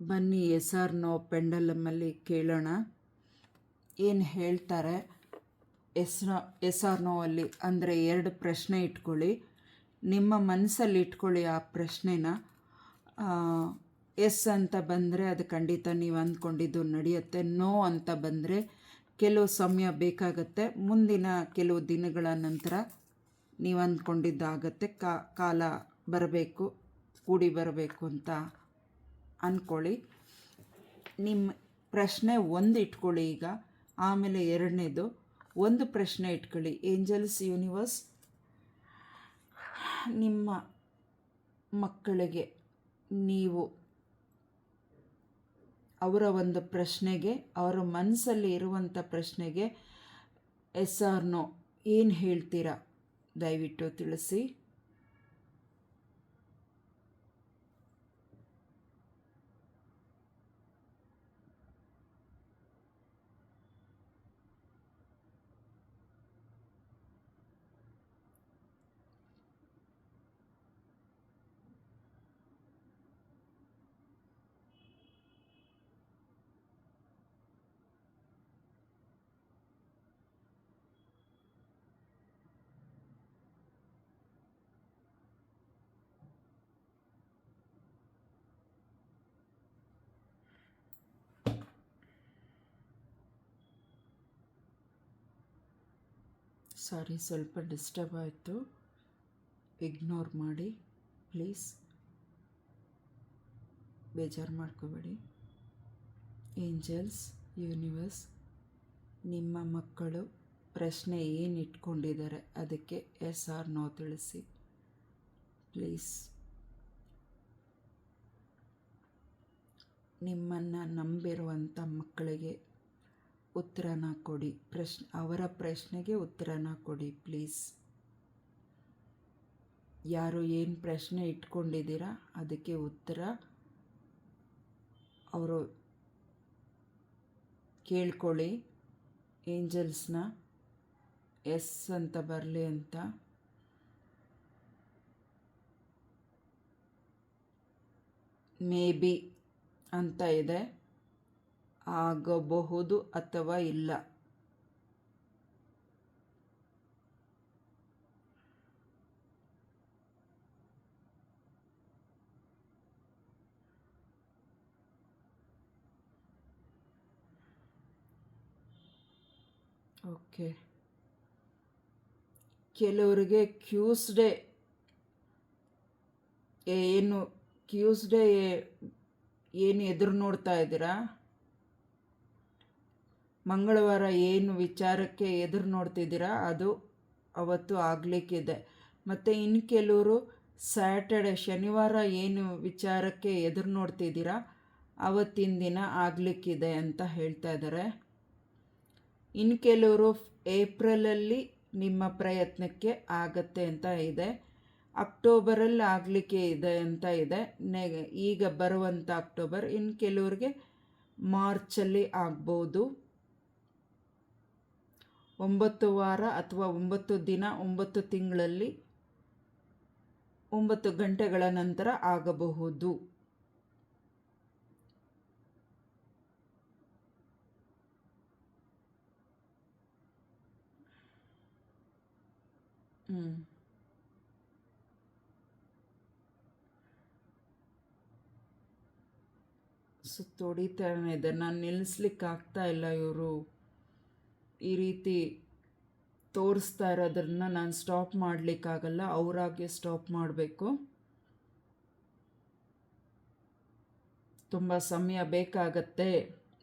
ಬನ್ನಿ S R no ಪೆಂಡಲಮಲ್ಲಿ ಕೇಳೋಣ ಏನು ಹೇಳ್ತಾರೆ. ಎಸ್ ಆರ್ ನೋ ಅಲ್ಲಿ ಅಂದರೆ 2 ಪ್ರಶ್ನೆ ಇಟ್ಕೊಳ್ಳಿ, ನಿಮ್ಮ ಮನಸ್ಸಲ್ಲಿ ಇಟ್ಕೊಳ್ಳಿ ಆ ಪ್ರಶ್ನೆನ. ಎಸ್ ಅಂತ ಬಂದರೆ ಅದು ಖಂಡಿತ ನೀವು ಅಂದ್ಕೊಂಡಿದ್ದು ನಡೆಯುತ್ತೆ. ನೋ ಅಂತ ಬಂದರೆ ಕೆಲವು ಸಮಯ ಬೇಕಾಗತ್ತೆ, ಮುಂದಿನ ಕೆಲವು ದಿನಗಳ ನಂತರ ನೀವು ಅಂದ್ಕೊಂಡಿದ್ದಾಗತ್ತೆ. ಕಾಲ ಬರಬೇಕು, ಕೂಡಿ ಬರಬೇಕು ಅಂತ ಅಂದ್ಕೊಳ್ಳಿ. ನಿಮ್ಮ ಪ್ರಶ್ನೆ ಒಂದು ಇಟ್ಕೊಳ್ಳಿ ಈಗ, ಆಮೇಲೆ ಎರಡನೇದು ಒಂದು ಪ್ರಶ್ನೆ ಇಟ್ಕೊಳ್ಳಿ. ಏಂಜಲ್ಸ್ ಯೂನಿವರ್ಸ್, ನಿಮ್ಮ ಮಕ್ಕಳಿಗೆ ನೀವು ಅವರ ಒಂದು ಪ್ರಶ್ನೆಗೆ, ಅವರ ಮನಸ್ಸಲ್ಲಿ ಇರುವಂಥ ಪ್ರಶ್ನೆಗೆ ಎಸ್ ಆರ್ ನೋ ಏನು ಹೇಳ್ತೀರಾ ದಯವಿಟ್ಟು ತಿಳಿಸಿ. ಸಾರಿ, ಸ್ವಲ್ಪ ಡಿಸ್ಟರ್ಬ್ ಆಯಿತು, ಇಗ್ನೋರ್ ಮಾಡಿ ಪ್ಲೀಸ್, ಬೇಜಾರು ಮಾಡ್ಕೋಬೇಡಿ. ಏಂಜಲ್ಸ್ ಯೂನಿವರ್ಸ್, ನಿಮ್ಮ ಮಕ್ಕಳು ಪ್ರಶ್ನೆ ಏನು ಇಟ್ಕೊಂಡಿದ್ದಾರೆ ಅದಕ್ಕೆ ಎಸ್ ಆರ್ ನೋ ತಿಳಿಸಿ ಪ್ಲೀಸ್. ನಿಮ್ಮನ್ನು ನಂಬಿರುವಂಥ ಮಕ್ಕಳಿಗೆ ಉತ್ತರನ ಕೊಡಿ, ಅವರ ಪ್ರಶ್ನೆಗೆ ಉತ್ತರನ ಕೊಡಿ ಪ್ಲೀಸ್. ಯಾರು ಏನು ಪ್ರಶ್ನೆ ಇಟ್ಕೊಂಡಿದ್ದೀರಾ ಅದಕ್ಕೆ ಉತ್ತರ ಅವರು ಕೇಳ್ಕೊಳ್ಳಿ. ಏಂಜಲ್ಸ್ನ ಎಸ್ ಅಂತ ಬರಲಿ ಅಂತ. ಮೇ ಬಿ ಅಂತ ಇದೆ, ಆಗಬಹುದು ಅಥವಾ ಇಲ್ಲ. ಓಕೆ, ಕೆಲವರಿಗೆ ಟ್ಯೂಸ್ಡೇ ಏನು ಎದುರು ನೋಡ್ತಾ ಇದ್ದೀರಾ, ಮಂಗಳವಾರ ಏನು ವಿಚಾರಕ್ಕೆ ಎದುರು ನೋಡ್ತಿದ್ದೀರಾ ಅದು ಅವತ್ತು ಆಗಲಿಕ್ಕಿದೆ. ಮತ್ತು ಇನ್ನು ಕೆಲವರು ಸ್ಯಾಟರ್ಡೆ ಶನಿವಾರ ಏನು ವಿಚಾರಕ್ಕೆ ಎದುರು ನೋಡ್ತಿದ್ದೀರಾ ಅವತ್ತಿನ ದಿನ ಆಗಲಿಕ್ಕಿದೆ ಅಂತ ಹೇಳ್ತಾ ಇದ್ದಾರೆ. ಇನ್ನು ಕೆಲವರು ಏಪ್ರಿಲಲ್ಲಿ ನಿಮ್ಮ ಪ್ರಯತ್ನಕ್ಕೆ ಆಗತ್ತೆ ಅಂತ ಇದೆ, ಅಕ್ಟೋಬರಲ್ಲಿ ಆಗಲಿಕ್ಕೆ ಇದೆ ಅಂತ ಇದೆ, ಈಗ ಬರುವಂಥ ಅಕ್ಟೋಬರ್. ಇನ್ನು ಕೆಲವ್ರಿಗೆ ಮಾರ್ಚಲ್ಲಿ ಆಗ್ಬೋದು. 9 ವಾರ ಅಥವಾ 9 ದಿನ, 9 ತಿಂಗಳಲ್ಲಿ 9 ಗಂಟೆಗಳ ನಂತರ ಆಗಬಹುದು. ಸುತ್ತೊಡಿತಾನೆ ಇದೆ, ನಾನು ನಿಲ್ಲಿಸ್ಲಿಕ್ಕೆ ಆಗ್ತಾ ಇಲ್ಲ. ಇವರು ಈ ರೀತಿ ತೋರಿಸ್ತಾ ಇರೋದನ್ನ ನಾನು ಸ್ಟಾಪ್ ಮಾಡಲಿಕ್ಕಾಗಲ್ಲ, ಅವರಾಗೆ ಸ್ಟಾಪ್ ಮಾಡಬೇಕು. ತುಂಬ ಸಮಯ ಬೇಕಾಗತ್ತೆ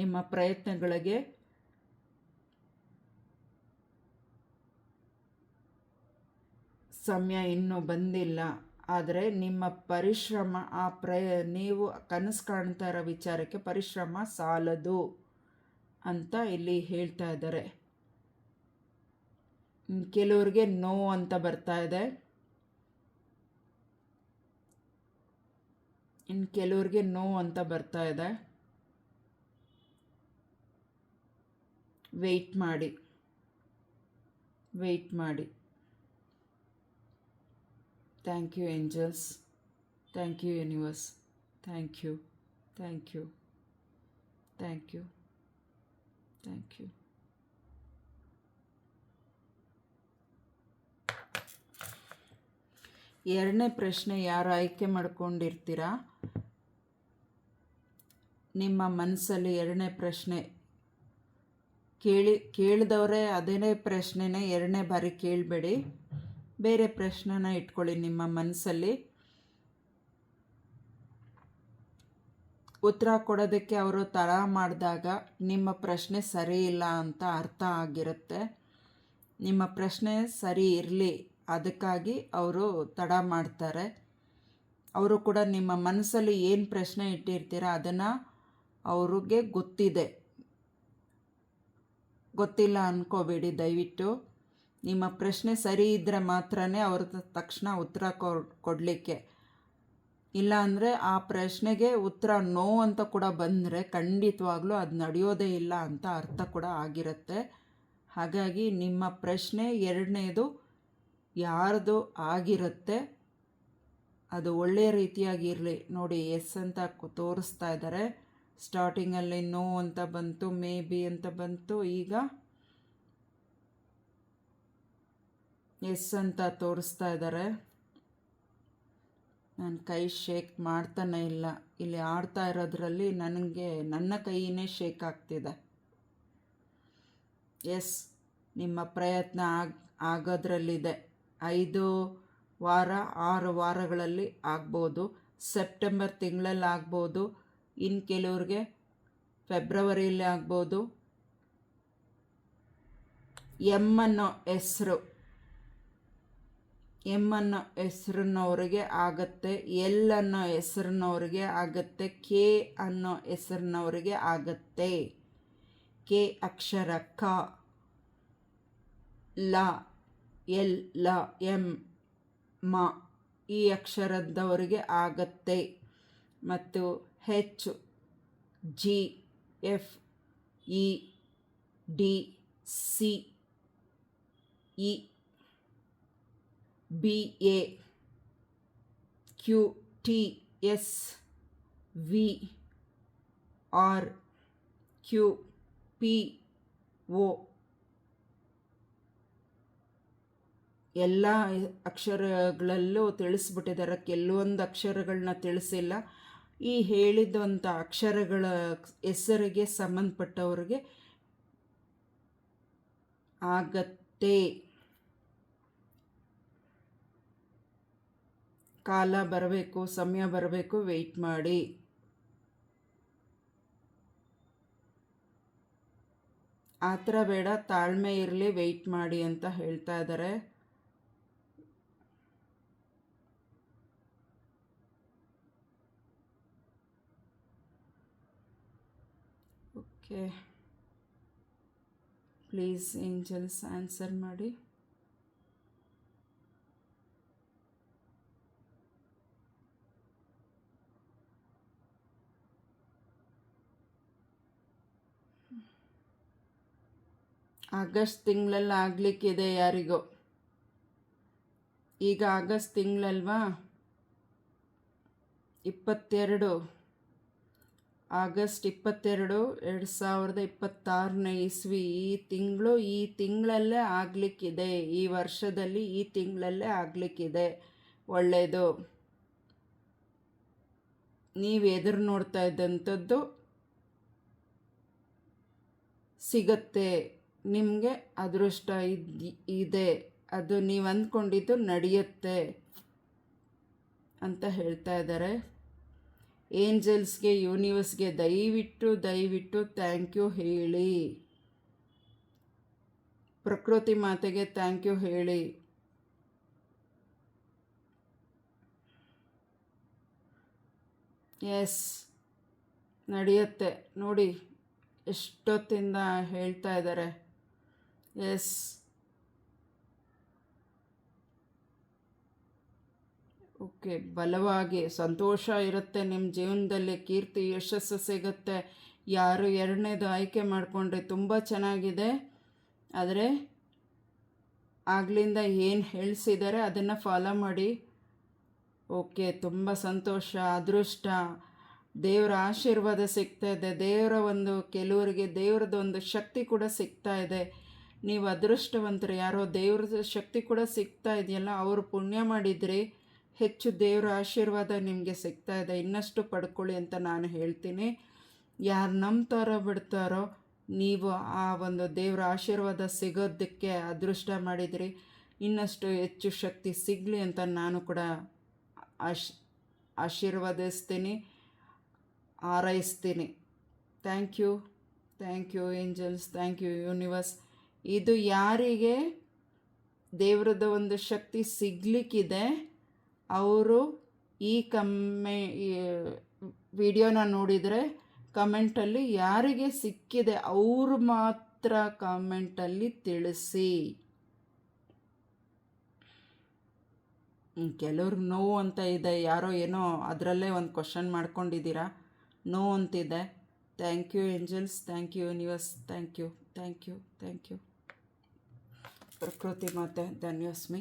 ನಿಮ್ಮ ಪ್ರಯತ್ನಗಳಿಗೆ. ಸಮಯ ಇನ್ನೂ ಬಂದಿಲ್ಲ, ಆದರೆ ನಿಮ್ಮ ಪರಿಶ್ರಮ, ನೀವು ಕನಸು ಕಾಣ್ತಾ ಇರೋ ವಿಚಾರಕ್ಕೆ ಪರಿಶ್ರಮ ಸಾಲದು ಅಂತ ಇಲ್ಲಿ ಹೇಳ್ತಾ ಇದ್ದಾರೆ. ಕೆಲವ್ರಿಗೆ ನೋ ಅಂತ ಬರ್ತಾ ಇದೆ, ಇನ್ನು ಕೆಲವ್ರಿಗೆ ನೋ ಅಂತ ಬರ್ತಾ ಇದೆ. ವೆಯ್ಟ್ ಮಾಡಿ. Thank you angels, thank you universe, thank you. Thank you, thank you, thank you. ಎರಡನೇ ಪ್ರಶ್ನೆ ಯಾರು ಆಯ್ಕೆ ಮಾಡ್ಕೊಂಡಿರ್ತೀರಾ, ನಿಮ್ಮ ಮನಸ್ಸಲ್ಲಿ ಎರಡನೇ ಪ್ರಶ್ನೆ ಕೇಳಿದವರೇ ಅದೇ ಪ್ರಶ್ನೆನೇ ಎರಡನೇ ಬಾರಿ ಕೇಳಬೇಡಿ, ಬೇರೆ ಪ್ರಶ್ನೆನ ಇಟ್ಕೊಳ್ಳಿ ನಿಮ್ಮ ಮನಸ್ಸಲ್ಲಿ. ಉತ್ತರ ಕೊಡೋದಕ್ಕೆ ಅವರು ತಡ ಮಾಡಿದಾಗ ನಿಮ್ಮ ಪ್ರಶ್ನೆ ಸರಿ ಇಲ್ಲ ಅಂತ ಅರ್ಥ ಆಗಿರುತ್ತೆ. ನಿಮ್ಮ ಪ್ರಶ್ನೆ ಸರಿ ಇರಲಿ, ಅದಕ್ಕಾಗಿ ಅವರು ತಡ ಮಾಡ್ತಾರೆ. ಅವರು ಕೂಡ ನಿಮ್ಮ ಮನಸ್ಸಲ್ಲಿ ಏನು ಪ್ರಶ್ನೆ ಇಟ್ಟಿರ್ತೀರ ಅದನ್ನು ಅವ್ರಿಗೆ ಗೊತ್ತಿಲ್ಲ ಅಂದ್ಕೋಬೇಡಿ ದಯವಿಟ್ಟು. ನಿಮ್ಮ ಪ್ರಶ್ನೆ ಸರಿ ಇದ್ದರೆ ಮಾತ್ರ ಅವ್ರ ತಕ್ಷಣ ಉತ್ತರ ಕೊಡಲಿಕ್ಕೆ. ಇಲ್ಲ ಅಂದರೆ ಆ ಪ್ರಶ್ನೆಗೆ ಉತ್ತರ ನೋ ಅಂತ ಕೂಡ ಬಂದರೆ ಖಂಡಿತವಾಗ್ಲೂ ಅದು ನಡೆಯೋದೇ ಇಲ್ಲ ಅಂತ ಅರ್ಥ ಕೂಡ ಆಗಿರುತ್ತೆ. ಹಾಗಾಗಿ ನಿಮ್ಮ ಪ್ರಶ್ನೆ ಎರಡನೇದು ಯಾರ್ದು ಆಗಿರುತ್ತೆ ಅದು ಒಳ್ಳೆಯ ರೀತಿಯಾಗಿರಲಿ. ನೋಡಿ ಎಸ್ ಅಂತ ತೋರಿಸ್ತಾ ಇದ್ದಾರೆ, ಸ್ಟಾರ್ಟಿಂಗಲ್ಲಿ ನೋ ಅಂತ ಬಂತು, ಮೇ ಬಿ ಅಂತ ಬಂತು, ಈಗ ಎಸ್ ಅಂತ ತೋರಿಸ್ತಾ ಇದ್ದಾರೆ. ನಾನು ಕೈ ಶೇಕ್ ಮಾಡ್ತಾನೆ ಇಲ್ಲ, ಇಲ್ಲಿ ಆಡ್ತಾ ಇರೋದ್ರಲ್ಲಿ ನನ್ನ ಕೈಯೇ ಶೇಕ್ ಆಗ್ತಿದೆ. ಎಸ್, ನಿಮ್ಮ ಪ್ರಯತ್ನ ಆಗೋದ್ರಲ್ಲಿದೆ. 5 ವಾರ 6 ವಾರಗಳಲ್ಲಿ ಆಗ್ಬೋದು, ಸೆಪ್ಟೆಂಬರ್ ತಿಂಗಳಲ್ಲಿ ಆಗ್ಬೋದು, ಇನ್ನು ಕೆಲವ್ರಿಗೆ ಫೆಬ್ರವರಿಯಲ್ಲಿ ಆಗ್ಬೋದು. ಎಮ್ ಅನ್ನೋ ಹೆಸರಿನವ್ರಿಗೆ ಆಗತ್ತೆ, ಎಲ್ ಅನ್ನೋ ಹೆಸರಿನವ್ರಿಗೆ ಆಗತ್ತೆ, ಕೆ ಅನ್ನೋ ಹೆಸರಿನವ್ರಿಗೆ ಆಗತ್ತೆ. ಕೆ ಅಕ್ಷರ ಕ, ಲ, ಎಲ್, ಲ, ಎಂ, ಮ ಈ ಅಕ್ಷರದವರಿಗೆ ಆಗತ್ತೆ. ಮತ್ತು H, G, F, E, D, C, E, B, A, Q, T, S, V, R, Q, P, O ಎಲ್ಲ ಅಕ್ಷರಗಳಲ್ಲೂ ತಿಳಿಸ್ಬಿಟ್ಟಿದ್ದಾರೆ. ಕೆಲವೊಂದು ಅಕ್ಷರಗಳನ್ನ ತಿಳಿಸಿಲ್ಲ. ಈ ಹೇಳಿದಂಥ ಅಕ್ಷರಗಳ ಹೆಸರಿಗೆ ಸಂಬಂಧಪಟ್ಟವ್ರಿಗೆ ಆಗತ್ತೆ. ಕಾಲ ಬರಬೇಕು, ಸಮಯ ಬರಬೇಕು, ವೆಯ್ಟ್ ಮಾಡಿ. ಆ ಥರ ಬೇಡ, ತಾಳ್ಮೆ ಇರಲಿ, ವೆಯ್ಟ್ ಮಾಡಿ ಅಂತ ಹೇಳ್ತಾ ಇದ್ದಾರೆ. ಓಕೆ, ಪ್ಲೀಸ್ ಏಂಜಲ್ಸ್ ಆನ್ಸರ್ ಮಾಡಿ. ಆಗಸ್ಟ್ ತಿಂಗಳಲ್ಲಿ ಆಗಲಿಕ್ಕಿದೆ ಯಾರಿಗೋ. ಈಗ ಆಗಸ್ಟ್ ತಿಂಗಳಲ್ವಾ, 22 ಆಗಸ್ಟ್ 22, 2026ನೇ ಇಸ್ವಿ. ಈ ತಿಂಗಳಲ್ಲೇ ಆಗಲಿಕ್ಕಿದೆ, ಈ ವರ್ಷದಲ್ಲಿ ಈ ತಿಂಗಳಲ್ಲೇ ಆಗಲಿಕ್ಕಿದೆ. ಒಳ್ಳೆಯದು. ನೀವು ಎದುರು ನೋಡ್ತಾ ಇದ್ದಂಥದ್ದು ಸಿಗತ್ತೆ, ನಿಮಗೆ ಅದೃಷ್ಟ ಇದೆ, ಅದು ನೀವು ಅಂದ್ಕೊಂಡಿದ್ದು ನಡೆಯುತ್ತೆ ಅಂತ ಹೇಳ್ತಾ ಇದ್ದಾರೆ. ಏಂಜಲ್ಸ್ಗೆ, ಯೂನಿವರ್ಸ್ಗೆ ದಯವಿಟ್ಟು ಥ್ಯಾಂಕ್ ಯು ಹೇಳಿ. ಪ್ರಕೃತಿ ಮಾತೆಗೆ ಥ್ಯಾಂಕ್ ಯು ಹೇಳಿ. ಎಸ್, ನಡೆಯುತ್ತೆ. ನೋಡಿ ಎಷ್ಟೊತ್ತಿಂದ ಹೇಳ್ತಾ ಇದ್ದಾರೆ. ಎಸ್, ಓಕೆ, ಬಲವಾಗಿ ಸಂತೋಷ ಇರುತ್ತೆ ನಿಮ್ಮ ಜೀವನದಲ್ಲಿ, ಕೀರ್ತಿ ಯಶಸ್ಸು ಸಿಗುತ್ತೆ. ಯಾರು ಎರಡನೇದು ಆಯ್ಕೆ ಮಾಡಿಕೊಂಡ್ರೆ ತುಂಬ ಚೆನ್ನಾಗಿದೆ. ಆದರೆ ಆಗ್ಲಿಂದ ಏನು ಹೇಳಿಸಿದ್ದಾರೆ ಅದನ್ನು ಫಾಲೋ ಮಾಡಿ. ಓಕೆ, ತುಂಬ ಸಂತೋಷ, ಅದೃಷ್ಟ, ದೇವರ ಆಶೀರ್ವಾದ ಸಿಗ್ತಾ ಇದೆ. ದೇವರ ಒಂದು ಕೆಲವರಿಗೆ ದೇವರದ್ದು ಒಂದು ಶಕ್ತಿ ಕೂಡ ಸಿಗ್ತಾ ಇದೆ. ನೀವು ಅದೃಷ್ಟವಂತರು. ಯಾರೋ ದೇವ್ರದ್ದು ಶಕ್ತಿ ಕೂಡ ಸಿಗ್ತಾ ಇದೆಯಲ್ಲ, ಅವರು ಪುಣ್ಯ ಮಾಡಿದರೆ ಹೆಚ್ಚು ದೇವರ ಆಶೀರ್ವಾದ ನಿಮಗೆ ಸಿಗ್ತಾ ಇದೆ. ಇನ್ನಷ್ಟು ಪಡ್ಕೊಳ್ಳಿ ಅಂತ ನಾನು ಹೇಳ್ತೀನಿ. ಯಾರು ನಂಬ್ತಾರೋ ಬಿಡ್ತಾರೋ, ನೀವು ಆ ಒಂದು ದೇವರ ಆಶೀರ್ವಾದ ಸಿಗೋದಕ್ಕೆ ಅದೃಷ್ಟ ಮಾಡಿದ್ರಿ. ಇನ್ನಷ್ಟು ಹೆಚ್ಚು ಶಕ್ತಿ ಸಿಗಲಿ ಅಂತ ನಾನು ಕೂಡ ಆಶೀರ್ವಾದಿಸ್ತೀನಿ, ಹಾರೈಸ್ತೀನಿ. Thank you angels, thank you universe. ಇದು ಯಾರಿಗೆ ದೇವ್ರದ ಒಂದು ಶಕ್ತಿ ಸಿಗಲಿಕ್ಕಿದೆ ಅವರು ಈ ವಿಡಿಯೋನ ನೋಡಿದರೆ ಕಮೆಂಟಲ್ಲಿ ಯಾರಿಗೆ ಸಿಕ್ಕಿದೆ ಅವರು ಮಾತ್ರ ಕಮೆಂಟಲ್ಲಿ ತಿಳಿಸಿ. ಕೆಲವ್ರಿಗೆ ನೋವು ಅಂತ ಇದೆ, ಯಾರೋ ಏನೋ ಅದರಲ್ಲೇ ಒಂದು ಕ್ವಶನ್ ಮಾಡ್ಕೊಂಡಿದ್ದೀರಾ, ನೋವು ಅಂತಿದೆ. Thank you angels, thank you universe, thank you. ಪ್ರಕೃತಿ ಮಾತೆ ಧನ್ಯೋಸ್ಮಿ.